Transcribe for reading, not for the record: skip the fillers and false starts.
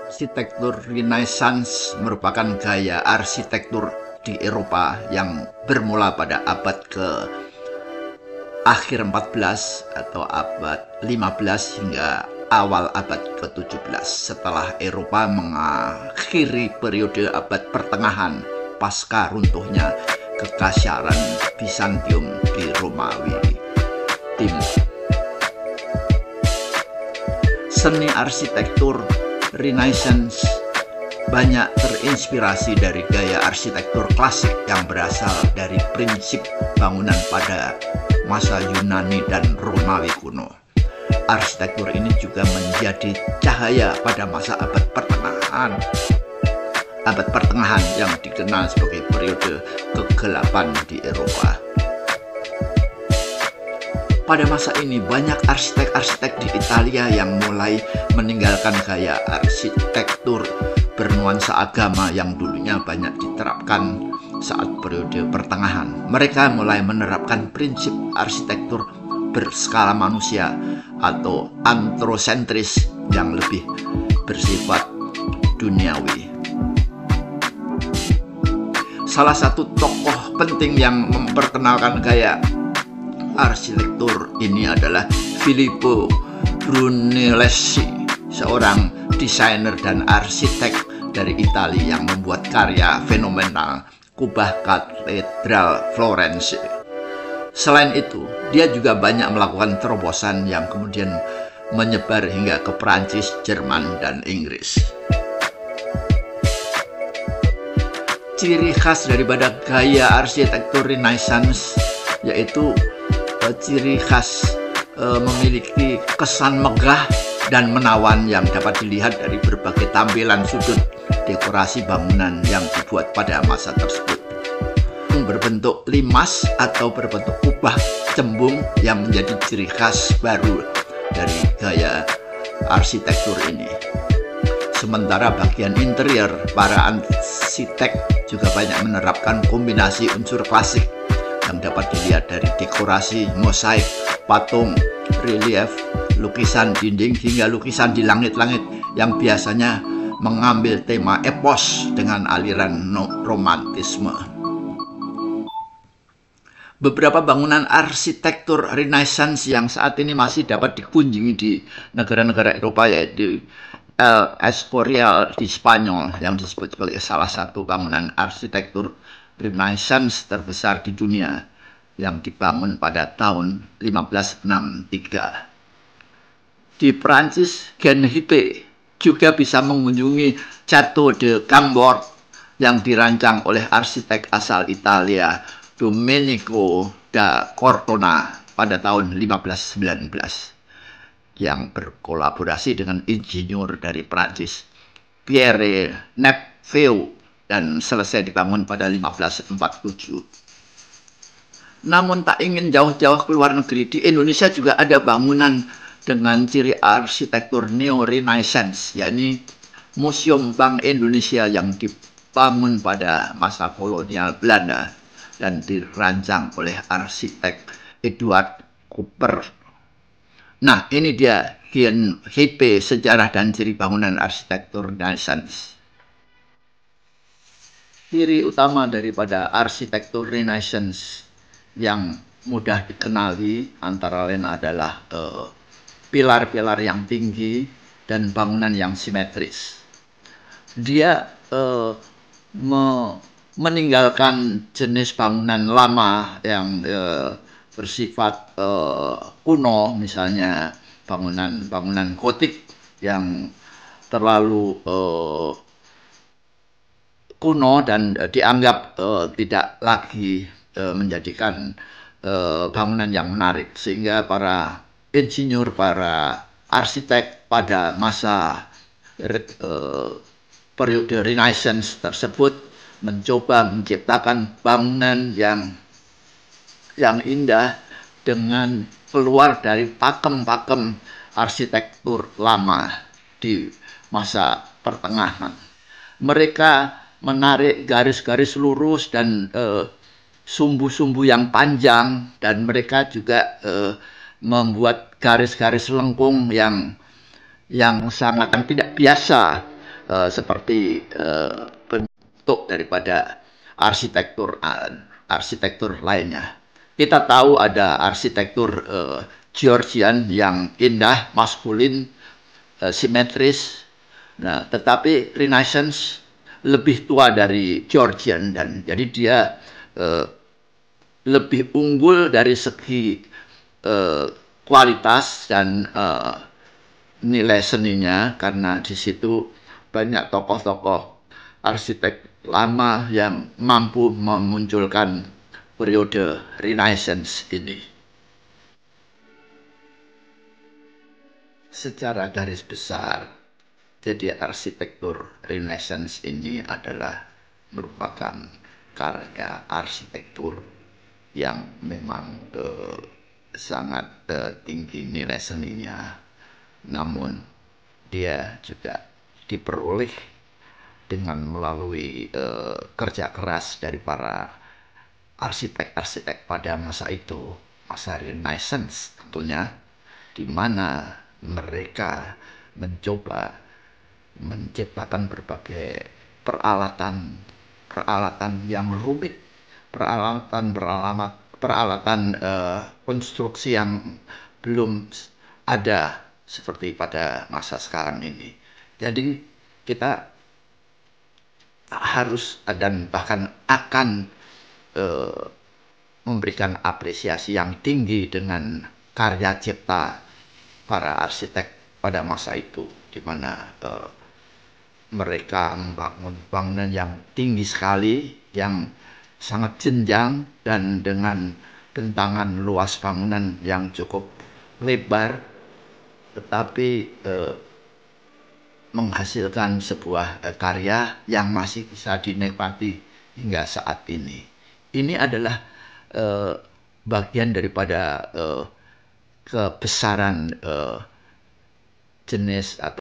Arsitektur Renaissance merupakan gaya arsitektur di Eropa yang bermula pada abad ke akhir 14 atau abad 15 hingga awal abad ke-17 setelah Eropa mengakhiri periode abad pertengahan pasca runtuhnya kekaisaran Bizantium di Romawi Timur. Seni arsitektur Renaissance banyak terinspirasi dari gaya arsitektur klasik yang berasal dari prinsip bangunan pada masa Yunani dan Romawi kuno. Arsitektur ini juga menjadi cahaya pada masa abad pertengahan yang dikenal sebagai periode kegelapan di Eropa. Pada masa ini banyak arsitek-arsitek di Italia yang mulai meninggalkan gaya arsitektur bernuansa agama yang dulunya banyak diterapkan saat periode pertengahan. Mereka mulai menerapkan prinsip arsitektur berskala manusia atau antrosentris yang lebih bersifat duniawi. Salah satu tokoh penting yang memperkenalkan gaya arsitektur ini adalah Filippo Brunelleschi, seorang desainer dan arsitek dari Italia yang membuat karya fenomenal kubah katedral Florence. Selain itu, dia juga banyak melakukan terobosan yang kemudian menyebar hingga ke Prancis, Jerman, dan Inggris. Ciri khas daripada gaya arsitektur Renaissance yaitu ciri khas memiliki kesan megah dan menawan yang dapat dilihat dari berbagai tampilan sudut dekorasi bangunan yang dibuat pada masa tersebut. Berbentuk limas atau berbentuk kubah cembung yang menjadi ciri khas baru dari gaya arsitektur ini. Sementara bagian interior, para arsitek juga banyak menerapkan kombinasi unsur klasik yang dapat dilihat dari dekorasi, mosaik, patung, relief, lukisan dinding hingga lukisan di langit-langit yang biasanya mengambil tema epos dengan aliran romantisme. Beberapa bangunan arsitektur Renaissance yang saat ini masih dapat dikunjungi di negara-negara Eropa yaitu El Escorial di Spanyol yang disebut sebagai salah satu bangunan arsitektur Renaissance terbesar di dunia yang dibangun pada tahun 1563. Di Prancis, Genhipe juga bisa mengunjungi Château de Chambord yang dirancang oleh arsitek asal Italia Domenico da Cortona pada tahun 1519 yang berkolaborasi dengan insinyur dari Prancis Pierre Nepveu dan selesai dibangun pada 1547. Namun tak ingin jauh-jauh ke luar negeri, di Indonesia juga ada bangunan dengan ciri arsitektur neo-renaissance, yakni Museum Bank Indonesia yang dibangun pada masa kolonial Belanda dan dirancang oleh arsitek Eduard Cooper. Nah, ini dia Genhipe, sejarah dan ciri bangunan arsitektur Renaissance. Ciri utama daripada arsitektur Renaissance yang mudah dikenali antara lain adalah pilar-pilar yang tinggi dan bangunan yang simetris. Dia meninggalkan jenis bangunan lama yang bersifat kuno, misalnya bangunan gotik yang terlalu kuno dan dianggap tidak lagi menjadikan bangunan yang menarik, sehingga para insinyur, para arsitek pada masa periode Renaissance tersebut mencoba menciptakan bangunan yang indah dengan keluar dari pakem-pakem arsitektur lama di masa pertengahan. Mereka menarik garis-garis lurus dan sumbu-sumbu yang panjang, dan mereka juga membuat garis-garis lengkung yang sangat tidak biasa seperti bentuk daripada arsitektur lainnya. Kita tahu ada arsitektur Georgian yang indah, maskulin, simetris. Nah, tetapi Renaissance lebih tua dari Georgian, dan jadi dia lebih unggul dari segi kualitas dan nilai seninya, karena di situ banyak tokoh-tokoh arsitek lama yang mampu memunculkan periode Renaissance ini. Secara garis besar, jadi arsitektur Renaissance ini adalah merupakan karya arsitektur yang memang sangat tinggi nilai seninya. Namun dia juga diperoleh dengan melalui kerja keras dari para arsitek-arsitek pada masa itu, masa Renaissance tentunya, di mana mereka mencoba menciptakan berbagai peralatan yang rumit, peralatan konstruksi yang belum ada seperti pada masa sekarang ini. Jadi kita harus dan bahkan akan memberikan apresiasi yang tinggi dengan karya cipta para arsitek pada masa itu, di mana mereka membangun bangunan yang tinggi sekali, yang sangat jenjang, dan dengan bentangan luas bangunan yang cukup lebar, tetapi menghasilkan sebuah karya yang masih bisa dinikmati hingga saat ini. Ini adalah bagian daripada kebesaran jenis atau